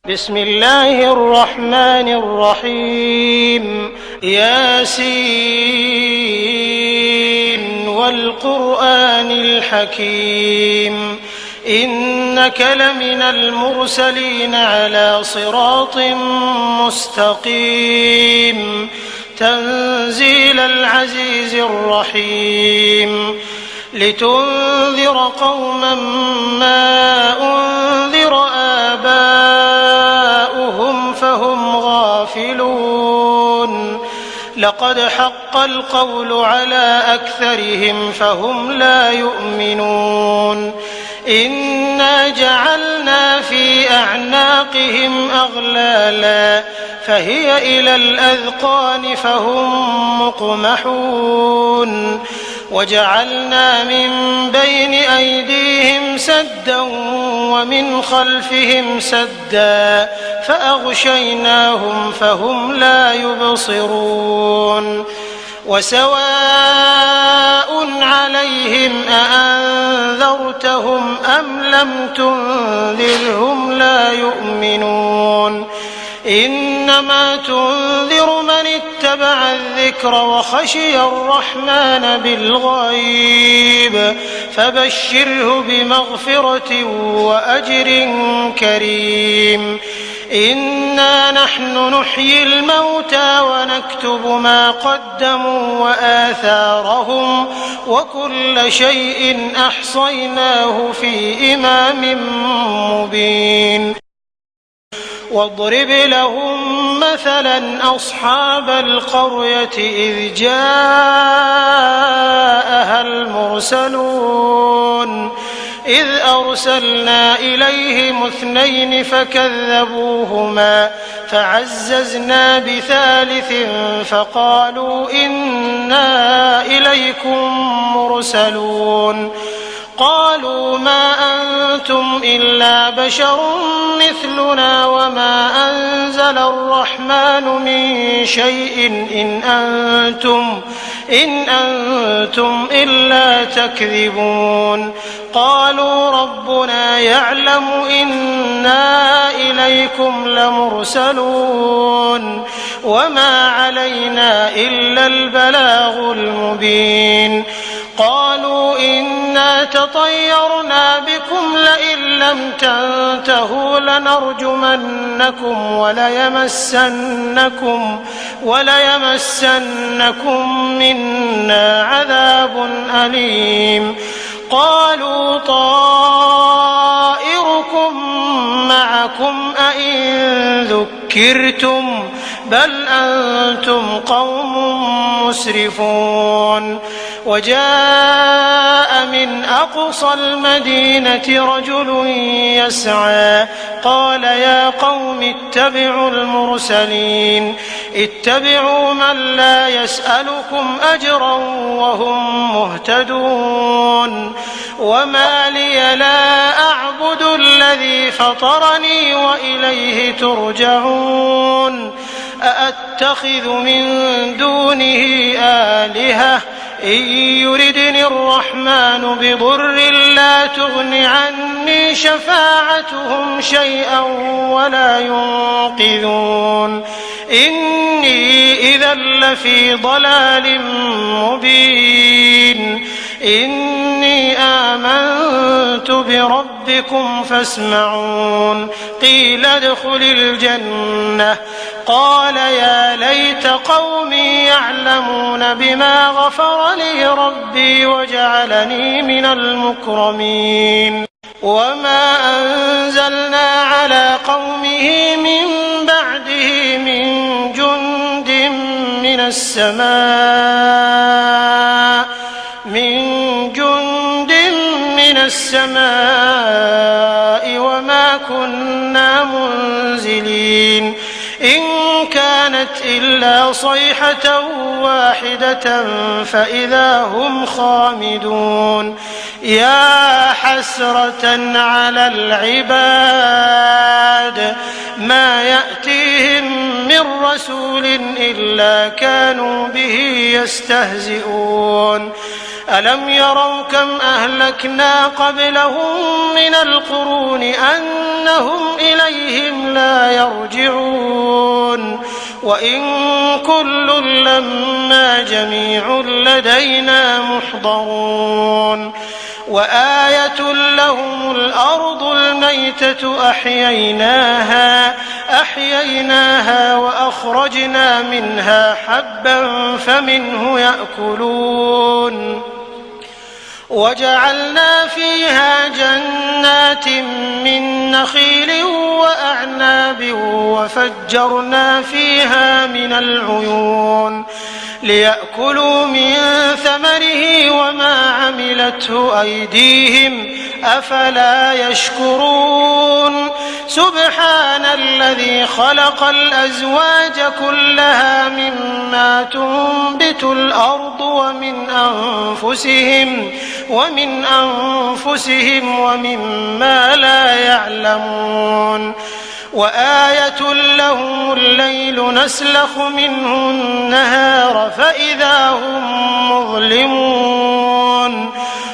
بسم الله الرحمن الرحيم ياسين والقرآن الحكيم إنك لمن المرسلين على صراط مستقيم تنزيل العزيز الرحيم لتنذر قوما ما أنذر آباؤهم فهم غافلون لقد حق القول على أكثرهم فهم لا يؤمنون إنا جعلنا في أعناقهم أغلالا فهي إلى الأذقان فهم مقمحون وجعلنا من بين أيديهم سدا ومن خلفهم سدا فأغشيناهم فهم لا يبصرون وسواء عليهم أأنذرتهم أم لم تنذرهم لا يؤمنون إنما تنذر من اتبع الذكر وخشي الرحمن بالغيب فبشره بمغفرة وأجر كريم إنا نحن نحيي الموتى ونكتب ما قدموا وآثارهم وكل شيء أحصيناه في إمام مبين واضرب لهم مثلا أصحاب القرية إذ جاءها المرسلون إذ أرسلنا إليهم 2 فكذبوهما فعززنا بثالث فقالوا إنا إليكم مرسلون قالوا ما أنتم إلا بشر مثلنا وما أنزل الرحمن من شيء إن أنتم إلا تكذبون قالوا ربنا يعلم إنا إليكم لمرسلون وما علينا إلا البلاغ المبين قالوا إنا تطيرنا بكم لئن لم تنتهوا لنرجمنكم وليمسنكم منا عذاب أليم قالوا طائركم معكم أئن ذكرتم بل أنتم قوم مسرفون وجاء من أقصى المدينة رجل يسعى قال يا قوم اتبعوا المرسلين اتبعوا من لا يسألكم أجرا وهم مهتدون وما لي لا أعبد الذي فطرني وإليه ترجعون أأتخذ من دونه آلهة إن يردني الرحمن بضر لا تغن عني شفاعتهم شيئا ولا ينقذون إني إذا لفي ضلال مبين إني آمنت بربكم فاسمعون قيل ادخل الجنة قال يا ليت قومي يعلمون بما غفر لي ربي وجعلني من المكرمين وما أنزلنا على قومه من بعده من جند من السماء وما كنا منزلين إن كانت إلا صيحة واحدة فإذا هم خامدون يا حسرة على العباد ما يأتيهم من رسول إلا كانوا به يستهزئون ألم يروا كم أهلكنا قبلهم من القرون أنهم إليهم لا يرجعون وإن كل لما جميع لدينا محضرون وآية لهم الأرض الميتة أحييناها وأخرجنا منها حبا فمنه يأكلون وجعلنا فيها جنات من نخيل وأعناب وفجرنا فيها من العيون ليأكلوا من ثمره وما عملته أيديهم أفلا يشكرون سبحان الذي خلق الأزواج كلها مما تنبت الأرض ومن أنفسهم ومما لا يعلمون وآية لهم الليل نسلخ منه النهار فإذا هم مظلمون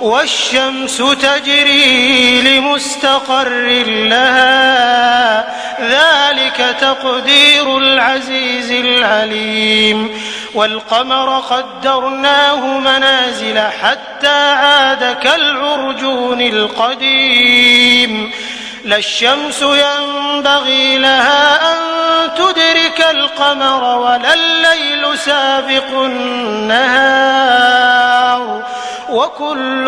والشمس تجري لمستقر لها ذلك تقدير العزيز العليم والقمر قدرناه منازل حتى عاد كالعرجون القديم لا الشمس ينبغي لها أن تدرك القمر ولا الليل سابق النهار وكل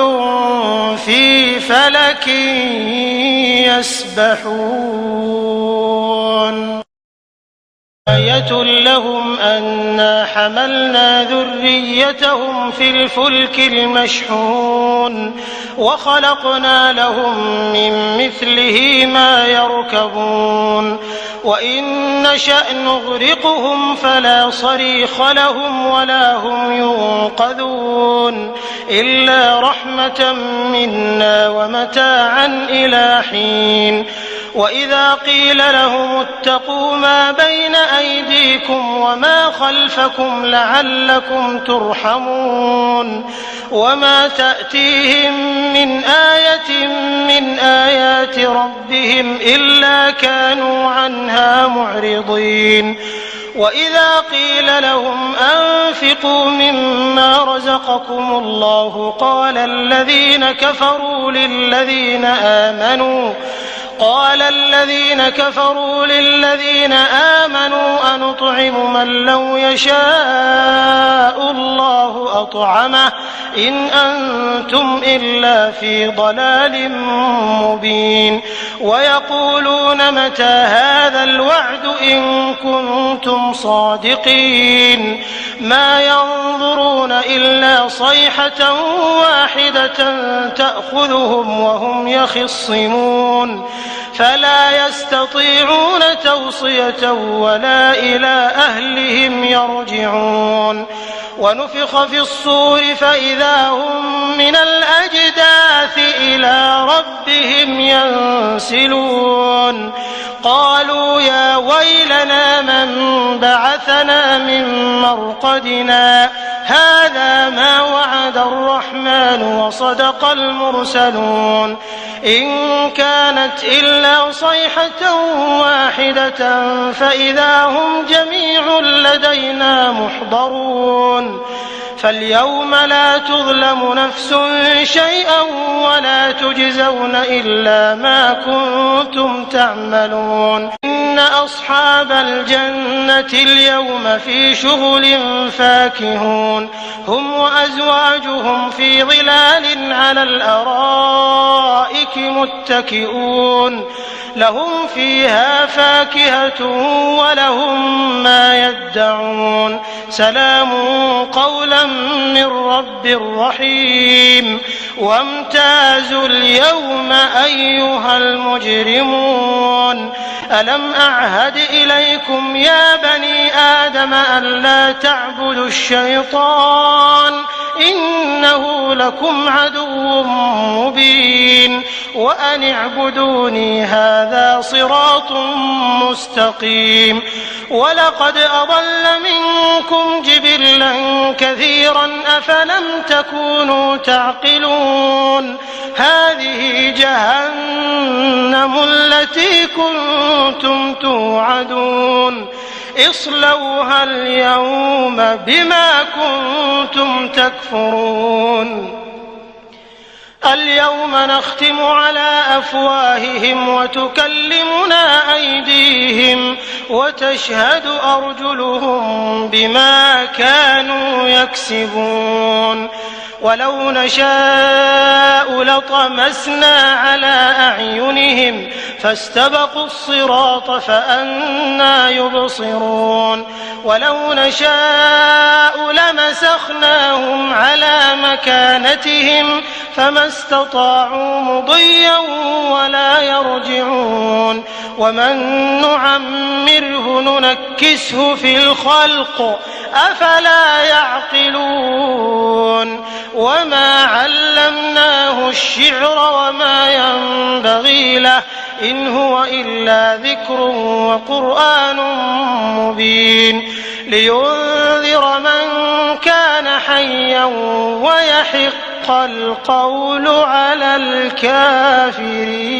في فلك يسبحون آية لهم أنا حملنا ذريتهم في الفلك المشحون وخلقنا لهم من مثله ما يركبون وإن نشأ نغرقهم فلا صريخ لهم ولا هم ينقذون إلا رحمة منا ومتاعا إلى حين وإذا قيل لهم اتقوا ما بين أيديكم وما خلفكم لعلكم ترحمون وما تأتيهم من آية من آيات ربهم إلا كانوا عنها معرضين وإذا قيل لهم أنفقوا مما رزقكم الله قال الذين كفروا للذين آمنوا أنطعم من لو يشاء الله أطعمه إن أنتم إلا في ضلال مبين ويقولون متى هذا الوعد إن كنتم صادقين ما ينظرون إلا صيحة واحدة تأخذهم وهم يخصمون فلا يستطيعون توصية ولا إلى أهلهم يرجعون ونفخ في الصور فإذا هم من الأجداث إلى ربهم ينسلون قالوا يا ويلنا من بعثنا من مرقدنا هذا ما وعد الرحمن وصدق المرسلون إن كانت إلا صيحة واحدة فإذا هم جميع لدينا محضرون فاليوم لا تظلم نفس شيئا ولا تجزون إلا ما كنتم تعملون إن أصحاب الجنة اليوم في شغل فاكهون هم وأزواجهم في ظلال على الأرائك متكئون لهم فيها فاكهة ولهم ما يدعون سلام قولا من رب رحيم وامتازوا اليوم أيها المجرمون ألم أعهد إليكم يا بني آدم أن لا تعبدوا الشيطان إنه لكم عدو مبين وأن اعبدوني هذا صراط مستقيم ولقد أضل منكم جبلا كثيرا أفلم تكونوا تعقلون هذه جهنم التي كنتم توعدون اصلوها اليوم بما كنتم تكفرون اليوم نختم على أفواههم وتكلمنا أيديهم وتشهد أرجلهم بما كانوا يكسبون ولو نشاء لطمسنا على أعينهم فاستبقوا الصراط فأنى يبصرون ولو نشاء لمسخناهم على مكانتهم فما استطاعوا مضيا ولا يرجعون ومن نعمره ننكسه في الخلق أفلا يعقلون وما علمناه الشعر وما ينبغي له إن هو إلا ذكر وقرآن مبين لينذر من كان حيا ويحق القول على الكافرين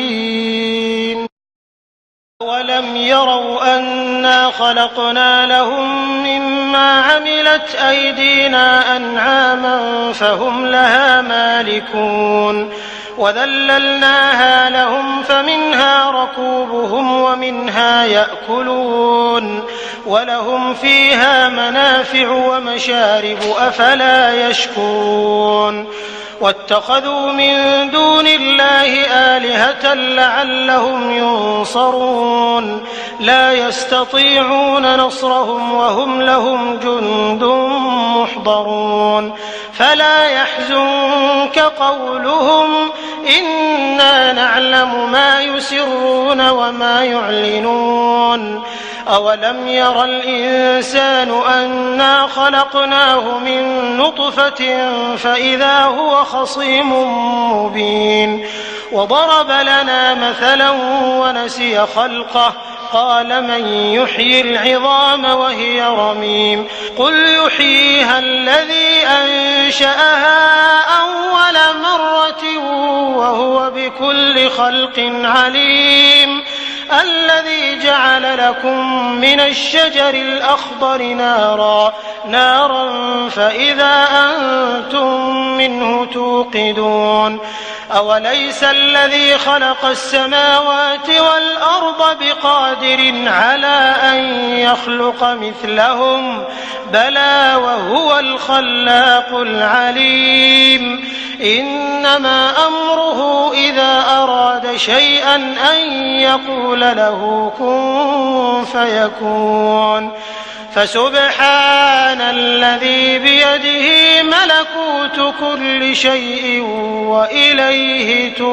ولم يروا أنا خلقنا لهم مما عملت أيدينا أنعاما فهم لها مالكون وذللناها لهم فمنها ركوبهم ومنها يأكلون ولهم فيها منافع ومشارب أفلا يشكرون واتخذوا من دون الله آلهة لعلهم ينصرون لا يستطيعون نصرهم وهم لهم جند محضرون فلا يحزنك قولهم إنا نعلم ما يسرون وما يعلنون أولم ير الإنسان أنا خلقناه من نطفة فإذا هو خصيم مبين وضرب لنا مثلا ونسي خلقه قال من يحيي العظام وهي رميم قل يحييها الذي أنشأها أول مرة وهو بكل خلق عليم الذي جعل لكم من الشجر الأخضر نارا فإذا أنتم منه توقدون أوليس الذي خلق السماوات والأرض بقادر على أن يخلق مثلهم بلى وهو الخلاق العليم إنما أمره إذا أراد شيئا أن يقول له كن فيكون فسبحان الذي بيده ملكوت كل شيء وإليه ترجعون